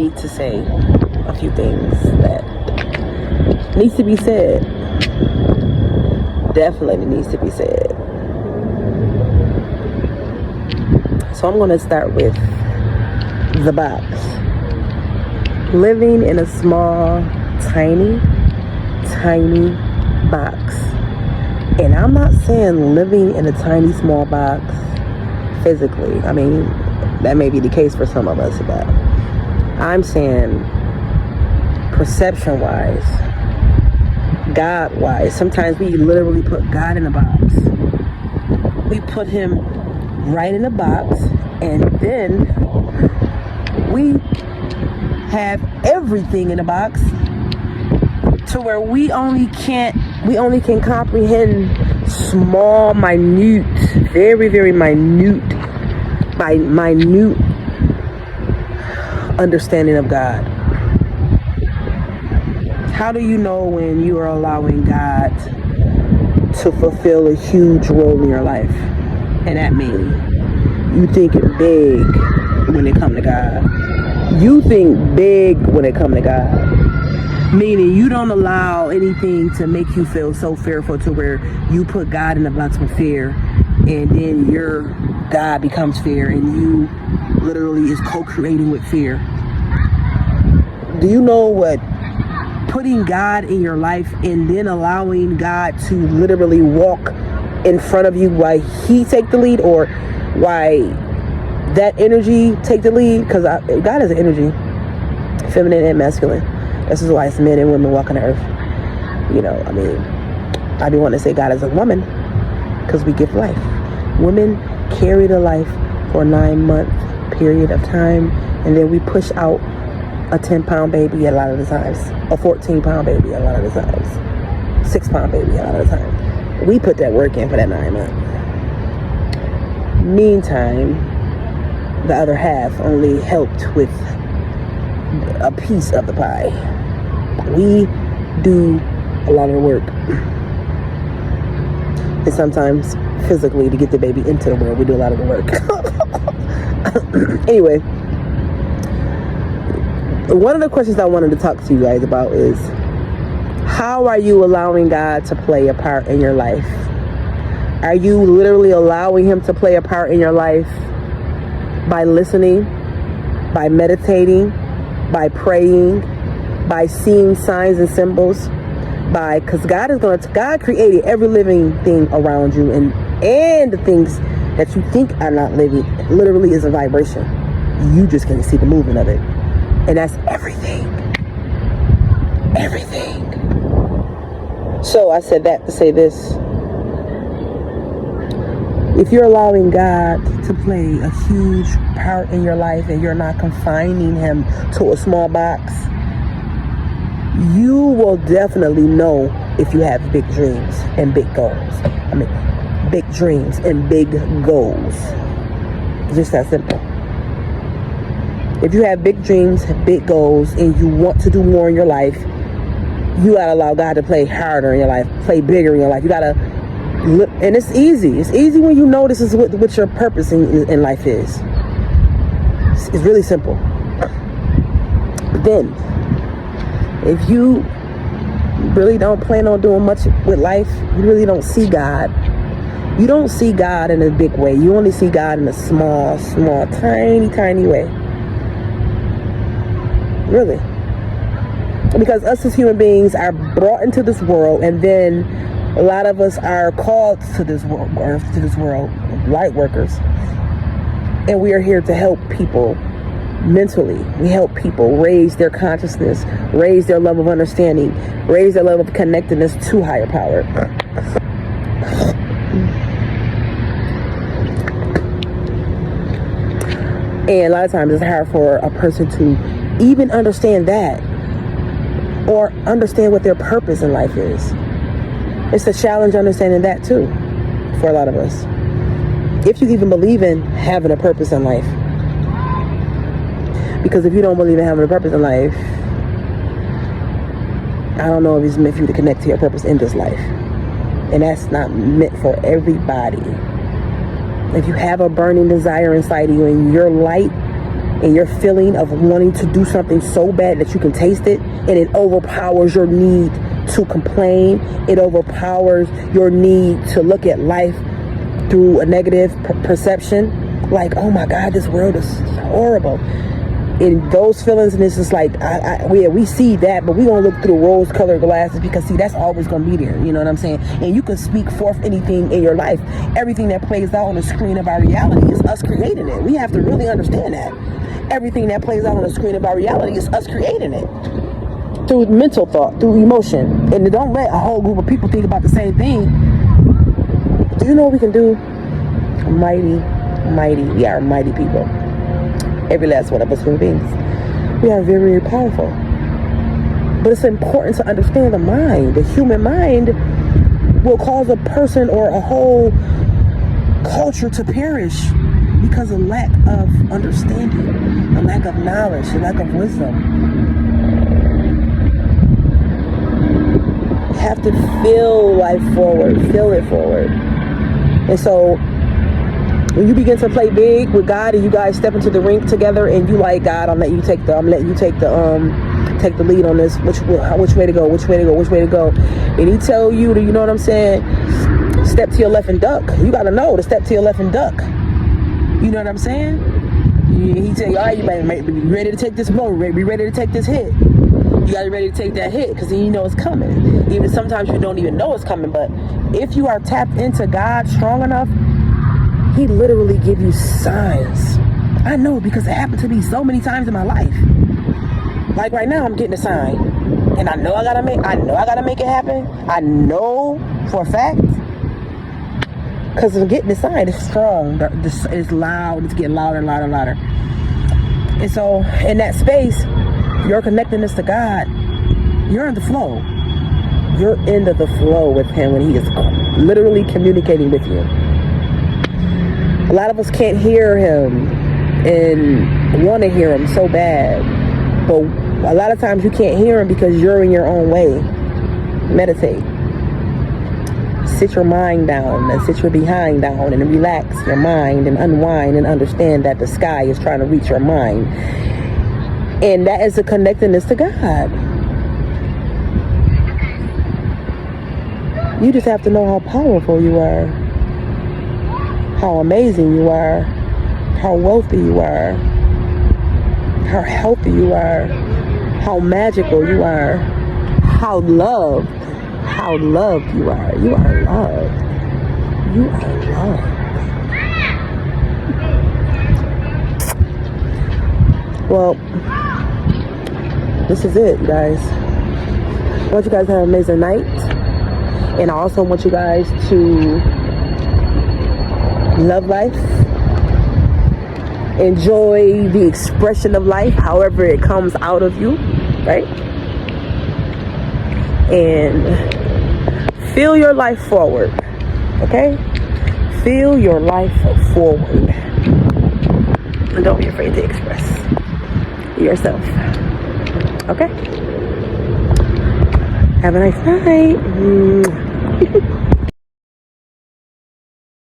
need to say a few things that needs to be said. Definitely needs to be said. So I'm going to start with the box. Living in a small, tiny box. And I'm not saying living in a tiny, small box physically. I mean, that may be the case for some of us, but I'm saying perception-wise, God-wise. Sometimes we literally put God in a box. We put him right in a box, and then we have everything in a box to where we only can comprehend small, minute, very, very minute understanding of God. How do you know when you are allowing God to fulfill a huge role in your life? And that means you thinking big when it comes to God. You think big when it comes to God. Meaning you don't allow anything to make you feel so fearful to where you put God in a box with fear, and then your God becomes fear, and you literally is co-creating with fear. Do you know what putting God in your life and then allowing God to literally walk in front of you while he take the lead, or why that energy take the lead? Because God is an energy, feminine and masculine. This is why it's men and women walking the earth. You know, I mean, I be wanting to say God is a woman because we give life. Women carry the life for a 9-month period of time, and then we push out a 10-pound baby a lot of the times, a 14-pound baby a lot of the times, 6-pound baby a lot of the time. We put that work in for that 9 months. Meantime, the other half only helped with a piece of the pie. We do a lot of the work. And sometimes physically to get the baby into the world, we do a lot of the work. Anyway, one of the questions I wanted to talk to you guys about is, how are you allowing God to play a part in your life? Are you literally allowing him to play a part in your life by listening, by meditating, by praying, by seeing signs and symbols, because God created every living thing around you, and the things that you think are not living literally is a vibration. You just can't see the movement of it. And that's everything. Everything. So I said that to say this. If you're allowing God to play a huge part in your life and you're not confining him to a small box, you will definitely know if you have big dreams and big goals. I mean, big dreams and big goals. It's just that simple. If you have big dreams, big goals, and you want to do more in your life, you gotta allow God to play harder in your life, play bigger in your life. You gotta look, and it's easy. It's easy when you know this is what your purpose in life is. It's really simple. But then, if you really don't plan on doing much with life, you really don't see God. You don't see God in a big way. You only see God in a small, tiny way. Really. Because us as human beings are brought into this world, and then a lot of us are called to this world, light workers. And we are here to help people mentally. We help people raise their consciousness, raise their level of understanding, raise their level of connectedness to higher power. And a lot of times it's hard for a person to even understand that, or understand what their purpose in life is. It's a challenge understanding that too, for a lot of us. If you even believe in having a purpose in life. Because if you don't believe in having a purpose in life, I don't know if it's meant for you to connect to your purpose in this life. And that's not meant for everybody. If you have a burning desire inside of you and your light and your feeling of wanting to do something so bad that you can taste it, and it overpowers your need to complain. It overpowers your need to look at life through a negative perception. Like, oh my God, this world is horrible. In those feelings, and it's just like, we see that, but we gonna look through rose-colored glasses, because see, that's always gonna be there. You know what I'm saying? And you can speak forth anything in your life. Everything that plays out on the screen of our reality is us creating it. We have to really understand that. Everything that plays out on the screen of our reality is us creating it through mental thought, through emotion. And don't let a whole group of people think about the same thing. Do you know what we can do? We are mighty people. Every last one of us human beings. We are very, very powerful. But it's important to understand the mind. The human mind will cause a person or a whole culture to perish because of lack of understanding, a lack of knowledge, a lack of wisdom. You have to feel life forward, feel it forward. And so when you begin to play big with God, and you guys step into the rink together, and you like, God, I'm letting you take the lead on this. Which way to go? And He tell you to, you know what I'm saying, step to your left and duck. You gotta know to step to your left and duck. You know what I'm saying? He tell you, all right, you better be ready to take this blow. Be ready to take this hit. You gotta be ready to take that hit, because then you know it's coming. Even sometimes you don't even know it's coming. But if you are tapped into God strong enough, He literally give you signs. I know, because it happened to me so many times in my life. Like right now, I'm getting a sign, and I know I gotta make it happen. I know for a fact, because I'm getting the sign. It's strong. It's loud. It's getting louder and louder and louder. And so, in that space, your connectedness to God, you're in the flow. You're into the flow with Him when He is literally communicating with you. A lot of us can't hear Him and want to hear Him so bad. But a lot of times you can't hear Him because you're in your own way. Meditate. Sit your mind down and sit your behind down and relax your mind and unwind and understand that the sky is trying to reach your mind. And that is a connectedness to God. You just have to know how powerful you are, how amazing you are, how wealthy you are, how healthy you are, how magical you are, how loved you are. You are loved. You are loved. Well, this is it, you guys. I want you guys to have an amazing night. And I also want you guys to love life. Enjoy the expression of life, however it comes out of you, right? And feel your life forward, okay? Feel your life forward. And don't be afraid to express yourself, okay? Have a nice night.